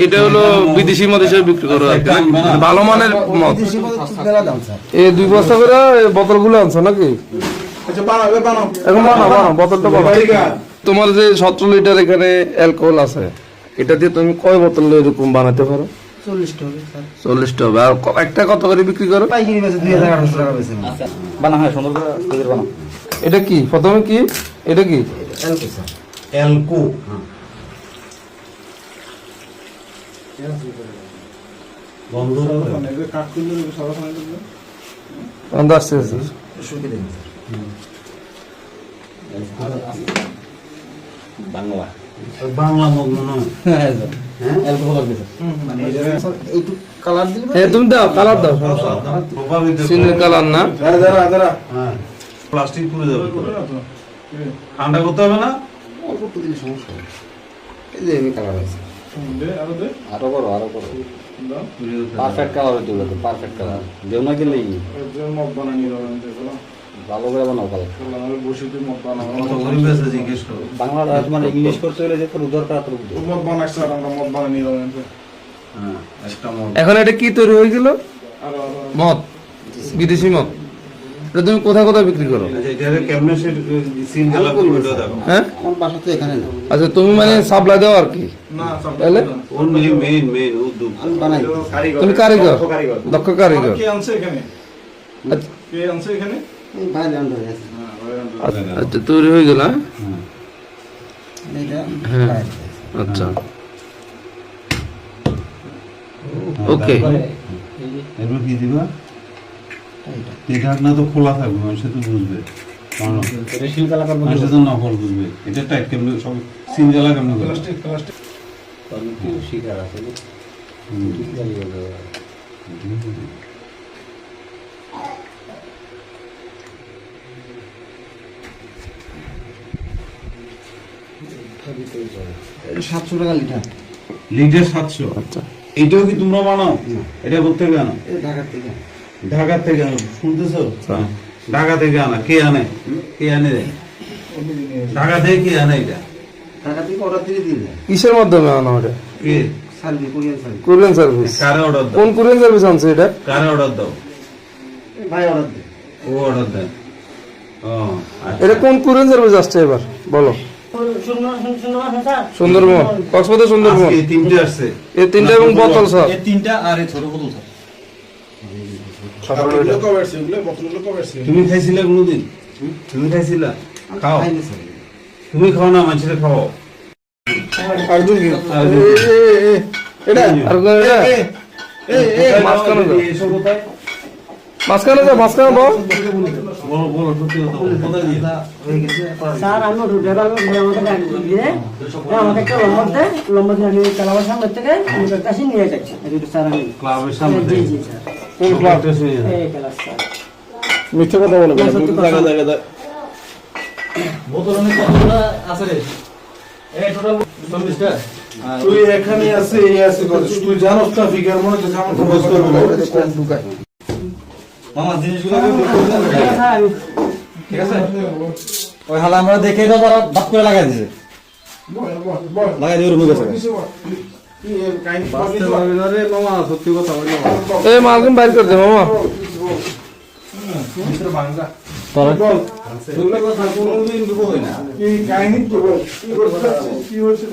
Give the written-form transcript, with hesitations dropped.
এটা হলো বিদেশি মদ হিসেবে বিক্রি করো আর কি, ভালো মানের মদ। এই 2 বস্তা করে বোতলগুলো আনছো নাকি? এখন বানাও বোতলটা বানাও। তোমার যে 17 লিটার এখানে অ্যালকোহল আছে, এটা দিয়ে তুমি কয় বোতল এরকম বানাতে পারো? 40টা হবে। আর একটা কত করে বিক্রি করো? এটা কি প্রথমে কি এটা কি অ্যালকো বাংলা তুমি দাও, কালার দাও, সিনের কালার না, প্লাস্টিক পুড়ে যাবে, ঠান্ডা করতে হবে না, অল্প একটু দিলে সমস্যা হবে। এই যে আমি কালার আছে আরো বড় পারফেক্ট কালার হইতে হবে, পারফেক্ট কালার দেও না গেলেই ভালো করে বানাও কালার। বাংলা মানে ইংলিশ করতে হলে যে তোর দরকার তোর এখন এটা কি তৈরি হয়ে গেল? মদ, বিদেশি মদ। এটা তুমি কোথায় কোথায় বিক্রি করো? হ্যাঁ, আচ্ছা তুমি মানে সাপ্লাই দাও আর কি? তাহলে তুমি কারিগর, দক্ষ কারিগর। আচ্ছা তৈরি হয়ে গেল। হ্যাঁ আচ্ছা ওকে। এরপর কি দিবা? ঢাকনা তো খোলা থাকবে, মানুষ তো বুঝবে, মানুষ তো নকল বুঝবে। এটা টাইট কেমন সব সিন জ্বালা কেমন করে $700 লিটার। লিটার 700। আচ্ছা এটাও কি তোমরা বানাও? এটা বলতে কেন? ঢাকা থেকে আনো, শুনতেছো? ঢাকা থেকে আনা। কে আনে? ঢাকা থেকে কে আনে? এটা ঢাকা থেকে অর্ডার দিয়ে দিলে কিসের মাধ্যমে আনো এটা? কে সার্ভিস, কোরিয়ান সার্ভিস। কারে অর্ডার দাও? কোন কোরিয়ান সার্ভিস আনছে এটা? কারে অর্ডার দাও? ভাই অর্ডার দেয়। ও অর্ডার দেয়। ও এটা কোন কোরিয়ান সার্ভিস আসছে এবার বলো? সুন্দরবন, কক্সবাজার সুন্দরবন। এই তিনটে আসছে, এই তিনটা এবং বোতল স্যার, এই তিনটা আর এই ছোট বোতল স্যার। তুমি খাইছিলা কোনদিন? তুমি খাইছিলা? খাও, তুমি খাও না, মানুষের খাও। মাঝখানে যাও, মাঝখানে বল। স্যার আমি আমাকে একটা লম্বা দিয়ে আমি কালাবার সামনে থেকে কাছে নিয়ে যাচ্ছি স্যার। আমি ক্লাবের সামনে? জি জি স্যার। কোন ক্লাবটা? এই ক্লাস স্যার। মিথ্যা কথা বলে বোতল অনেক কতগুলো আছে রে? এই টোটাল 40টা। তুই এখানে আছে, এই আছে, তুই জানোস না ফিগার মনে হচ্ছে আমার খবর করব। মামা জিনিসগুলো ঠিক আছে। ওই হালা আমরা দেখে তো তারা বাদ করে লাগাই দিছে, লাগাই দিয়ে রুমে গেছে। সত্যি কথা বলি এই মালকিন বাইর করে দে মামা। কোনদিন দিব না কি কাহিনী কি হয়েছে?